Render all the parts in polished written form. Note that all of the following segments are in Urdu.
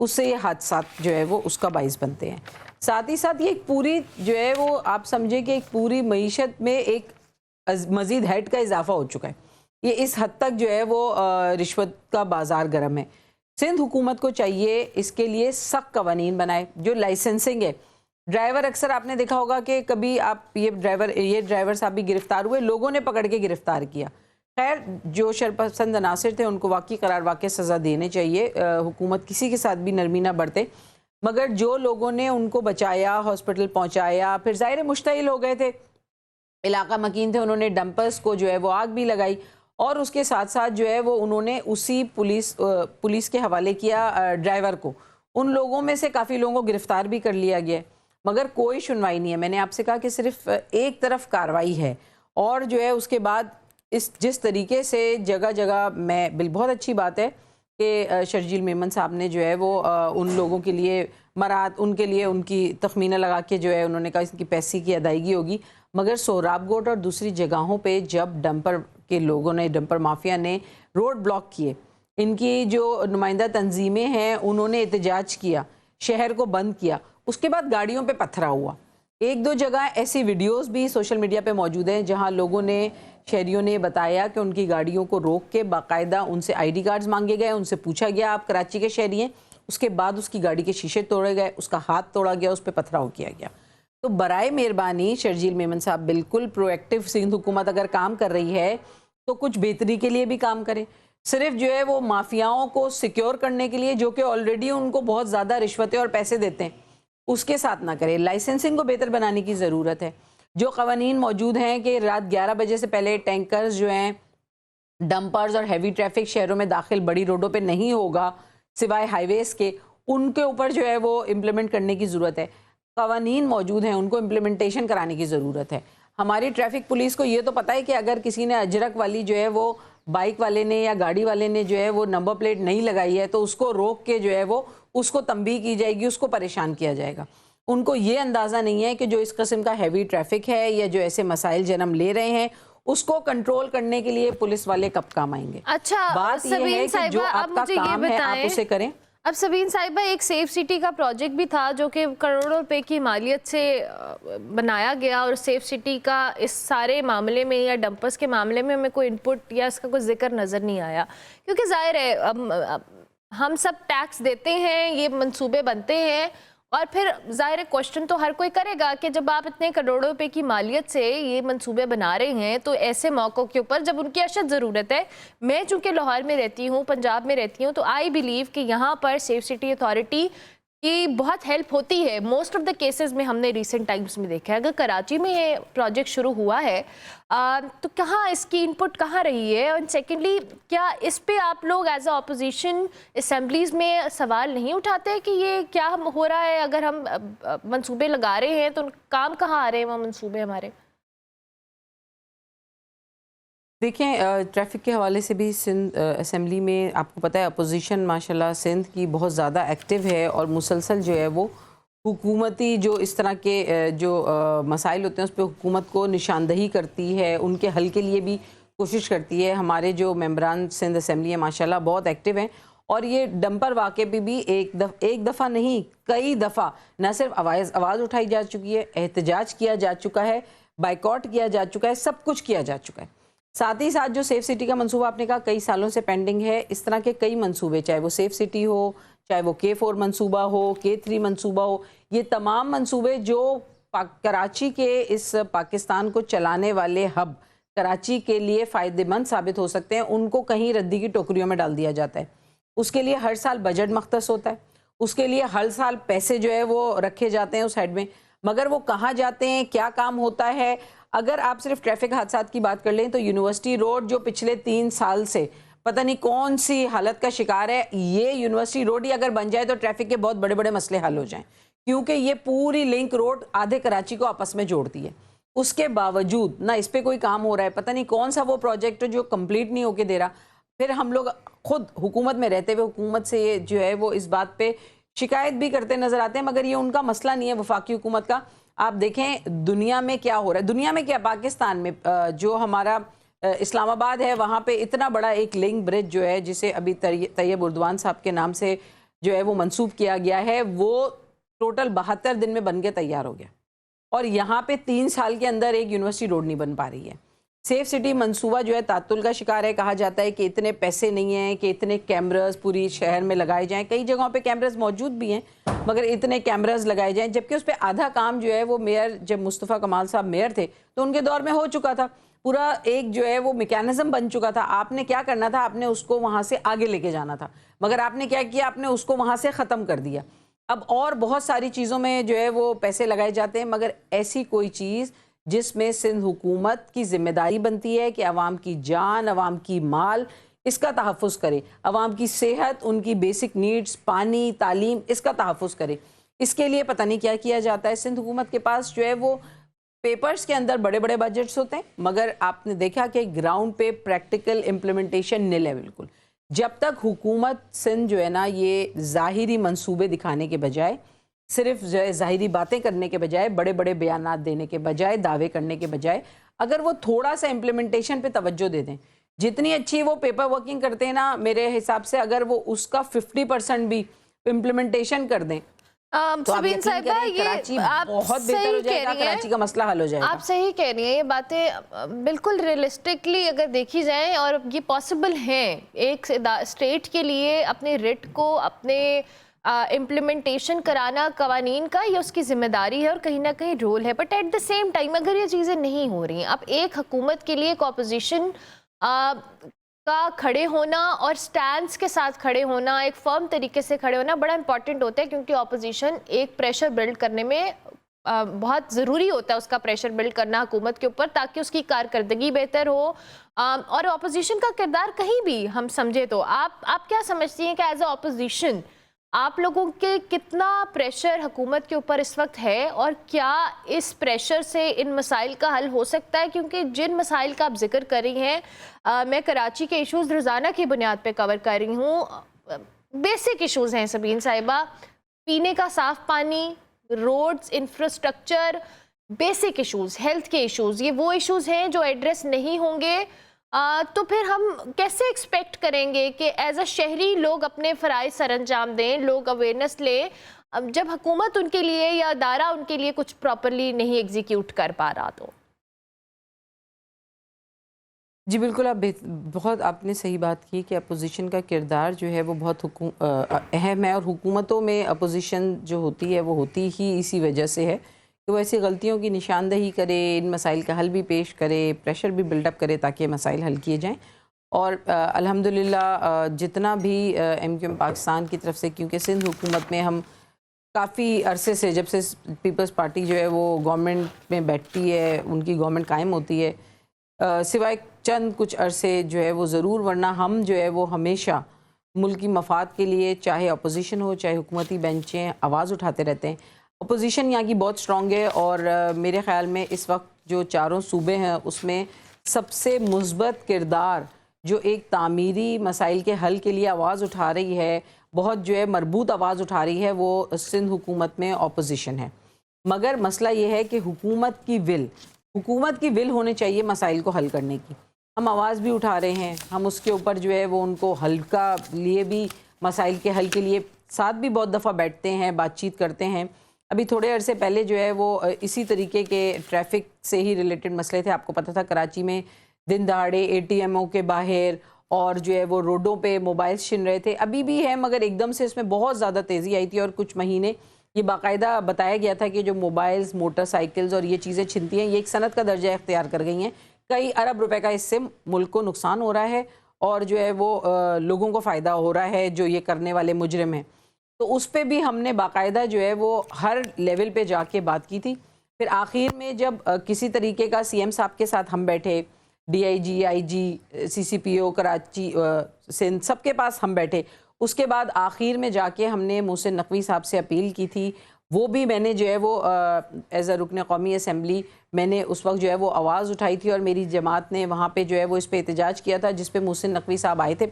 اس سے یہ حادثات جو ہے وہ اس کا باعث بنتے ہیں. ساتھ ہی ساتھ یہ ایک پوری جو ہے وہ آپ سمجھیں کہ ایک پوری معیشت میں ایک مزید ہیڈ کا اضافہ ہو چکا ہے. یہ اس حد تک جو ہے وہ رشوت کا بازار گرم ہے. سندھ حکومت کو چاہیے اس کے لیے سخت قوانین بنائے. جو لائسنسنگ ہے، ڈرائیور اکثر آپ نے دیکھا ہوگا کہ کبھی آپ یہ ڈرائیور صاحب بھی گرفتار ہوئے، لوگوں نے پکڑ کے گرفتار کیا. خیر، جو شرپسند عناصر تھے ان کو واقعی قرار واقع سزا دینے چاہیے. حکومت کسی کے ساتھ بھی نرمی نہ برتے، مگر جو لوگوں نے ان کو بچایا، ہاسپٹل پہنچایا، پھر ظاہر مشتعل ہو گئے تھے، علاقہ مکین تھے، انہوں نے ڈمپرز کو جو ہے وہ آگ بھی لگائی، اور اس کے ساتھ ساتھ جو ہے وہ انہوں نے اسی پولیس کے حوالے کیا ڈرائیور کو. ان لوگوں میں سے کافی لوگوں کو گرفتار بھی کر لیا گیا، مگر کوئی سنوائی نہیں ہے. میں نے آپ سے کہا کہ صرف ایک طرف کارروائی ہے، اور جو ہے اس کے بعد جس طریقے سے جگہ جگہ میں بہت اچھی بات ہے کہ شرجیل میمن صاحب نے جو ہے وہ ان لوگوں کے لیے ان کے لیے ان کی تخمینہ لگا کے جو ہے انہوں نے کہا اس کی پیسے کی ادائیگی ہوگی. مگر سہراب گوٹ اور دوسری جگہوں پہ جب ڈمپر کے لوگوں نے، ڈمپر مافیا نے روڈ بلاک کیے، ان کی جو نمائندہ تنظیمیں ہیں انہوں نے احتجاج کیا، شہر کو بند کیا، اس کے بعد گاڑیوں پہ پتھرا ہوا. ایک دو جگہ ایسی ویڈیوز بھی سوشل میڈیا پہ موجود ہیں جہاں لوگوں نے، شہریوں نے بتایا کہ ان کی گاڑیوں کو روک کے باقاعدہ ان سے آئی ڈی کارڈز مانگے گئے، ان سے پوچھا گیا آپ کراچی کے شہری ہیں، اس کے بعد اس کی گاڑی کے شیشے توڑے گئے، اس کا ہاتھ توڑا گیا، اس پہ پتھراؤ کیا گیا. تو برائے مہربانی شرجیل میمن صاحب بالکل پرو ایکٹیو، سندھ حکومت اگر کام کر رہی ہے تو کچھ بہتری کے لیے بھی کام کرے. صرف جو ہے وہ مافیاؤں کو سیکیور کرنے کے لیے، جو کہ آلریڈی ان کو بہت زیادہ رشوتیں اور پیسے دیتے ہیں، اس کے ساتھ نہ کرے. لائسنسنگ کو بہتر بنانے کی ضرورت ہے. جو قوانین موجود ہیں کہ رات 11 بجے سے پہلے ٹینکرز جو ہیں، ڈمپرز اور ہیوی ٹریفک شہروں میں داخل بڑی روڈوں پہ نہیں ہوگا سوائے ہائی ویز کے، ان کے اوپر جو ہے وہ امپلیمنٹ کرنے کی ضرورت ہے. قوانین موجود ہیں، ان کو امپلیمنٹیشن کرانے کی ضرورت ہے. ہماری ٹریفک پولیس کو یہ تو پتہ ہے کہ اگر کسی نے اجرک والی جو ہے وہ بائک والے نے یا گاڑی والے نے جو ہے وہ نمبر پلیٹ نہیں لگائی ہے تو اس کو روک کے جو ہے وہ اس کو تنبیہ کی جائے گی، اس کو پریشان کیا جائے گا. ان کو یہ اندازہ نہیں ہے کہ جو اس قسم کا ہیوی ٹریفک ہے یا جو ایسے مسائل جنم لے رہے ہیں اس کو کنٹرول کرنے کے لیے پولیس والے کب کام آئیں گے. اچھا بات یہ ہے کہ جو آپ کا کام ہے آپ اسے کریں. اب سبین صاحبہ، ایک سیف سٹی کا پروجیکٹ بھی تھا جو کہ کروڑوں روپے کی مالیت سے بنایا گیا، اور سیف سٹی کا اس سارے معاملے میں یا ڈمپرز کے معاملے میں ہمیں کوئی انپٹ یا اس کا کوئی ذکر نظر نہیں آیا، کیونکہ ظاہر ہے ہم سب ٹیکس دیتے ہیں، یہ منصوبے بنتے ہیں، اور پھر ظاہر کوشچن تو ہر کوئی کرے گا کہ جب آپ اتنے کروڑوں روپے کی مالیت سے یہ منصوبے بنا رہے ہیں تو ایسے موقعوں کے اوپر جب ان کی اشد ضرورت ہے. میں چونکہ لاہور میں رہتی ہوں، پنجاب میں رہتی ہوں، تو آئی بلیو کہ یہاں پر سیف سٹی اتھارٹی کی بہت ہیلپ ہوتی ہے. موسٹ آف دا کیسز میں ہم نے ریسنٹ ٹائمز میں دیکھا ہے. اگر کراچی میں یہ پروجیکٹ شروع ہوا ہے تو کہاں اس کی انپٹ کہاں رہی ہے؟ اور سیکنڈلی، کیا اس پہ آپ لوگ ایز اے اپوزیشن اسمبلیز میں سوال نہیں اٹھاتے کہ یہ کیا ہو رہا ہے؟ اگر ہم منصوبے لگا رہے ہیں تو کام کہاں آ رہے ہیں وہ منصوبے ہمارے؟ دیکھیں، ٹریفک کے حوالے سے بھی سندھ اسمبلی میں آپ کو پتہ ہے اپوزیشن ماشاءاللہ سندھ کی بہت زیادہ ایکٹیو ہے، اور مسلسل جو ہے وہ حکومتی جو اس طرح کے جو مسائل ہوتے ہیں اس پہ حکومت کو نشاندہی کرتی ہے، ان کے حل کے لیے بھی کوشش کرتی ہے. ہمارے جو ممبران سندھ اسمبلی ہیں ماشاءاللہ بہت ایکٹیو ہیں، اور یہ ڈمپر واقعے پہ بھی ایک دفعہ نہیں کئی دفعہ نہ صرف آواز اٹھائی جا چکی ہے، احتجاج کیا جا چکا ہے، بائیکاٹ کیا جا چکا ہے، سب کچھ کیا جا چکا ہے. ساتھ ہی ساتھ جو سیف سٹی کا منصوبہ آپ نے کہا کئی سالوں سے پینڈنگ ہے، اس طرح کے کئی منصوبے، چاہے وہ سیف سٹی ہو، چاہے وہ K4 منصوبہ ہو، K3 منصوبہ ہو، یہ تمام منصوبے جو کراچی کے اس پاکستان کو چلانے والے ہب، کراچی کے لیے فائدہ مند ثابت ہو سکتے ہیں، ان کو کہیں ردی کی ٹوکریوں میں ڈال دیا جاتا ہے. اس کے لیے ہر سال بجٹ مختص ہوتا ہے، اس کے لیے ہر سال پیسے جو ہے وہ رکھے جاتے ہیں اس ہیڈ میں، مگر وہ کہاں جاتے ہیں، کیا کام ہوتا ہے؟ اگر آپ صرف ٹریفک حادثات کی بات کر لیں تو یونیورسٹی روڈ جو پچھلے 3 سال سے پتہ نہیں کون سی حالت کا شکار ہے، یہ یونیورسٹی روڈ ہی اگر بن جائے تو ٹریفک کے بہت بڑے بڑے مسئلے حل ہو جائیں، کیونکہ یہ پوری لنک روڈ آدھے کراچی کو آپس میں جوڑتی ہے. اس کے باوجود نہ اس پہ کوئی کام ہو رہا ہے، پتہ نہیں کون سا وہ پروجیکٹ جو کمپلیٹ نہیں ہو کے دے رہا. پھر ہم لوگ خود حکومت میں رہتے ہوئے حکومت سے یہ جو ہے وہ اس بات پہ شکایت بھی کرتے نظر آتے ہیں، مگر یہ ان کا مسئلہ نہیں ہے وفاقی حکومت کا. آپ دیکھیں دنیا میں کیا ہو رہا ہے، دنیا میں کیا، پاکستان میں جو ہمارا اسلام آباد ہے وہاں پہ اتنا بڑا ایک لنک برج جو ہے جسے ابھی طیب اردوان صاحب کے نام سے جو ہے وہ منسوب کیا گیا ہے وہ ٹوٹل 72 دن میں بن کے تیار ہو گیا، اور یہاں پہ 3 سال کے اندر ایک یونیورسٹی روڈ نہیں بن پا رہی ہے۔ سیف سٹی منصوبہ جو ہے تعطل کا شکار ہے، کہا جاتا ہے کہ اتنے پیسے نہیں ہیں کہ اتنے کیمراز پوری شہر میں لگائے جائیں، کئی جگہوں پہ کیمراز موجود بھی ہیں مگر اتنے کیمراز لگائے جائیں، جبکہ اس پہ آدھا کام جو ہے وہ میئر، جب مصطفیٰ کمال صاحب میئر تھے تو ان کے دور میں ہو چکا تھا، پورا ایک جو ہے وہ میکینزم بن چکا تھا۔ آپ نے کیا کرنا تھا، آپ نے اس کو وہاں سے آگے لے کے جانا تھا، مگر آپ نے کیا کیا، آپ نے اس کو وہاں سے ختم کر دیا۔ اب اور بہت ساری چیزوں میں جو ہے وہ پیسے لگائے جاتے ہیں، مگر ایسی کوئی چیز جس میں سندھ حکومت کی ذمہ داری بنتی ہے کہ عوام کی جان، عوام کی مال، اس کا تحفظ کرے، عوام کی صحت، ان کی بیسک نیڈز، پانی، تعلیم، اس کا تحفظ کرے۔ اس کے لیے پتہ نہیں کیا کیا جاتا ہے۔ سندھ حکومت کے پاس جو ہے وہ پیپرز کے اندر بڑے بڑے بجٹس ہوتے ہیں، مگر آپ نے دیکھا کہ گراؤنڈ پہ پریکٹیکل امپلیمنٹیشن نل ہے بالکل۔ جب تک حکومت سندھ جو ہے نا یہ ظاہری منصوبے دکھانے کے بجائے، صرف ظاہری باتیں کرنے کے بجائے، بڑے بڑے بیانات دینے کے بجائے، دعوے کرنے کے بجائے، اگر وہ تھوڑا سا امپلیمنٹیشن پہ توجہ دے دیں، جتنی اچھی وہ پیپر ورکنگ کرتے ہیں نا، میرے حساب سے اگر وہ اس کا 50% بھی امپلیمنٹیشن کر دیں تو آپ سبین یقین صاحبہ، کریں یہ کراچی آپ بہت بہتر ہو جائے گا، کراچی کا مسئلہ حل ہو جائے گا۔ آپ صحیح کہہ رہی ہیں، یہ باتیں بالکل ریئلسٹکلی اگر دیکھی جائیں اور یہ پاسبل ہیں ایک اسٹیٹ کے لیے اپنے ریٹ کو، اپنے امپلیمنٹیشن کرانا قوانین کا، یہ اس کی ذمہ داری ہے اور کہیں نہ کہیں رول ہے، but at the same time اگر یہ چیزیں نہیں ہو رہی ہیں، اب ایک حکومت کے لیے ایک اپوزیشن کا کھڑے ہونا اور سٹینڈز کے ساتھ کھڑے ہونا، ایک فرم طریقے سے کھڑے ہونا بڑا امپورٹنٹ ہوتا ہے، کیونکہ اپوزیشن ایک پریشر بلڈ کرنے میں بہت ضروری ہوتا ہے، اس کا پریشر بلڈ کرنا حکومت کے اوپر تاکہ اس کی کارکردگی بہتر ہو، اور اپوزیشن کا کردار کہیں بھی ہم سمجھے تو آپ کیا سمجھتی ہیں کہ ایز اے اپوزیشن آپ لوگوں کے کتنا پریشر حکومت کے اوپر اس وقت ہے، اور کیا اس پریشر سے ان مسائل کا حل ہو سکتا ہے؟ کیونکہ جن مسائل کا آپ ذکر کر رہی ہیں، میں کراچی کے ایشوز روزانہ کی بنیاد پہ کور کر رہی ہوں، بیسک ایشوز ہیں سبین صاحبہ، پینے کا صاف پانی، roads, infrastructure, basic issues, health کے ایشوز، یہ وہ ایشوز ہیں جو ایڈریس نہیں ہوں گے تو پھر ہم کیسے ایکسپیکٹ کریں گے کہ ایز اے شہری لوگ اپنے فرائض سر انجام دیں، لوگ اویئرنیس لیں، جب حکومت ان کے لیے یا ادارہ ان کے لیے کچھ پراپرلی نہیں ایگزیکیوٹ کر پا رہا تو؟ جی بالکل، بہت آپ نے صحیح بات کی کہ اپوزیشن کا کردار جو ہے وہ بہت اہم ہے، اور حکومتوں میں اپوزیشن جو ہوتی ہے وہ ہوتی ہی اسی وجہ سے ہے کہ وہ ایسی غلطیوں کی نشاندہی کرے، ان مسائل کا حل بھی پیش کرے، پریشر بھی بلڈ اپ کرے تاکہ مسائل حل کیے جائیں۔ اور الحمدللہ جتنا بھی ایم کیو ایم پاکستان کی طرف سے، کیونکہ سندھ حکومت میں ہم کافی عرصے سے، جب سے پیپلز پارٹی جو ہے وہ گورنمنٹ میں بیٹھتی ہے، ان کی گورنمنٹ قائم ہوتی ہے، سوائے چند کچھ عرصے جو ہے وہ ضرور، ورنہ ہم جو ہے وہ ہمیشہ ملکی مفاد کے لیے، چاہے اپوزیشن ہو چاہے حکومتی بینچیں، آواز اٹھاتے رہتے ہیں۔ اپوزیشن یہاں کی بہت سٹرونگ ہے، اور میرے خیال میں اس وقت جو چاروں صوبے ہیں اس میں سب سے مثبت کردار جو ایک تعمیری مسائل کے حل کے لیے آواز اٹھا رہی ہے، بہت جو ہے مربوط آواز اٹھا رہی ہے، وہ سندھ حکومت میں اپوزیشن ہے۔ مگر مسئلہ یہ ہے کہ حکومت کی ول ہونی چاہیے مسائل کو حل کرنے کی۔ ہم آواز بھی اٹھا رہے ہیں، ہم اس کے اوپر جو ہے وہ ان کو حل کا لیے بھی، مسائل کے حل کے لیے ساتھ بھی بہت دفعہ بیٹھتے ہیں، بات چیت کرتے ہیں۔ ابھی تھوڑے عرصے پہلے جو ہے وہ اسی طریقے کے ٹریفک سے ہی ریلیٹڈ مسئلے تھے، آپ کو پتہ تھا کراچی میں دن دہاڑے اے ٹی ایم او کے باہر اور جو ہے وہ روڈوں پہ موبائلز چھن رہے تھے، ابھی بھی ہے مگر ایک دم سے اس میں بہت زیادہ تیزی آئی تھی، اور کچھ مہینے یہ باقاعدہ بتایا گیا تھا کہ جو موبائلز، موٹر سائیکلز اور یہ چیزیں چھنتی ہیں، یہ ایک صنعت کا درجہ اختیار کر گئی ہیں، کئی ارب روپے کا اس سے ملک کو نقصان ہو رہا ہے، اور جو ہے وہ لوگوں کو فائدہ ہو رہا ہے جو یہ کرنے والے مجرم ہیں۔ تو اس پہ بھی ہم نے باقاعدہ جو ہے وہ ہر لیول پہ جا کے بات کی تھی۔ پھر آخر میں جب کسی طریقے کا سی ایم صاحب کے ساتھ ہم بیٹھے، ڈی آئی جی، آئی جی، سی سی پی او کراچی، سندھ، سب کے پاس ہم بیٹھے، اس کے بعد آخر میں جا کے ہم نے محسن نقوی صاحب سے اپیل کی تھی، وہ بھی میں نے جو ہے وہ ایز اے رکن قومی اسمبلی میں نے اس وقت جو ہے وہ آواز اٹھائی تھی، اور میری جماعت نے وہاں پہ جو ہے وہ اس پہ احتجاج کیا تھا، جس پہ محسن نقوی صاحب آئے تھے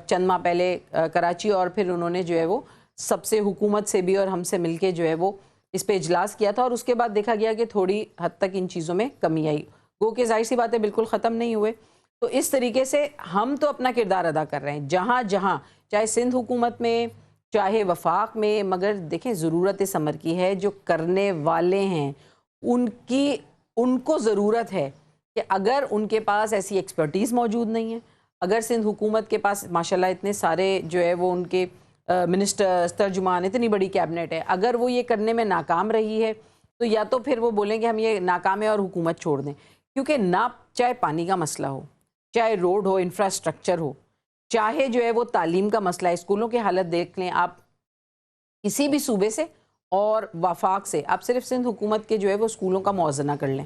چند ماہ پہلے کراچی، اور پھر انہوں نے جو ہے وہ سب سے، حکومت سے بھی اور ہم سے مل کے جو ہے وہ اس پہ اجلاس کیا تھا، اور اس کے بعد دیکھا گیا کہ تھوڑی حد تک ان چیزوں میں کمی آئی، گو کہ ظاہر سی باتیں بالکل ختم نہیں ہوئے۔ تو اس طریقے سے ہم تو اپنا کردار ادا کر رہے ہیں، جہاں جہاں چاہے سندھ حکومت میں، چاہے وفاق میں، مگر دیکھیں ضرورت اس امر کی ہے جو کرنے والے ہیں ان کو ضرورت ہے کہ اگر ان کے پاس ایسی ایکسپرٹیز موجود نہیں ہے، اگر سندھ حکومت کے پاس ماشاءاللہ اتنے سارے جو ہے وہ ان کے منسٹرز، ترجمان، اتنی بڑی کیبنٹ ہے، اگر وہ یہ کرنے میں ناکام رہی ہے تو یا تو پھر وہ بولیں کہ ہم یہ ناکام ہے اور حکومت چھوڑ دیں، کیونکہ نہ چاہے پانی کا مسئلہ ہو، چاہے روڈ ہو، انفراسٹرکچر ہو، چاہے جو ہے وہ تعلیم کا مسئلہ ہے، اسکولوں کی حالت دیکھ لیں آپ کسی بھی صوبے سے اور وفاق سے، آپ صرف سندھ حکومت کے جو ہے وہ اسکولوں کا موازنہ کر لیں،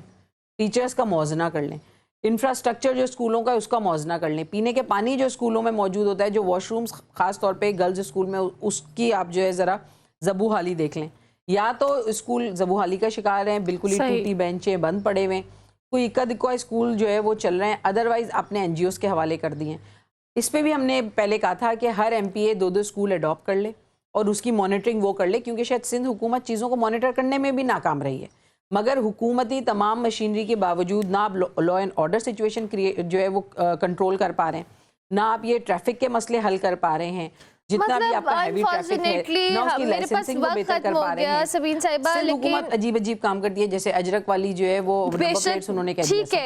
ٹیچرز کا موازنہ کر لیں، انفراسٹرکچر جو اسکولوں کا اس کا موازنہ کر لیں، پینے کے پانی جو اسکولوں میں موجود ہوتا ہے، جو واش رومز خاص طور پہ گرلز اسکول میں، اس کی آپ جو ہے ذرا زبو حالی دیکھ لیں، یا تو اسکول زبو حالی کا شکار ہیں، بالکل ہی ٹوٹی بینچیں بند پڑے ہوئے، کوئی اکا دکا اسکول جو ہے وہ چل رہے ہیں، ادروائز اپنے این جی اوز کے حوالے کر دیے ہیں۔ اس پہ بھی ہم نے پہلے کہا تھا کہ ہر ایم پی اے 2 اسکول اڈاپٹ کر لے اور اس کی مانیٹرنگ وہ کر لے، کیونکہ شاید سندھ حکومت چیزوں کو مانیٹر کرنے میں بھی ناکام رہی ہے، مگر حکومتی تمام مشینری کے باوجود نہ آپ لا اینڈ آرڈر سچویشن جو ہے وہ کنٹرول کر پا رہے ہیں، نہ آپ یہ ٹریفک کے مسئلے حل کر پا رہے ہیں، جتنا بھی آپ کا ہیوی ٹریفک ہے، نہ اس کی لائسنسنگ کو بہتر کر پا رہے ہیں۔ سبین صاحبہ، سندھ حکومت عجیب عجیب کام کرتی ہے، جیسے اجرک والی جو ہے وہ نمبر پلیٹس انہوں نے کہہ دیا۔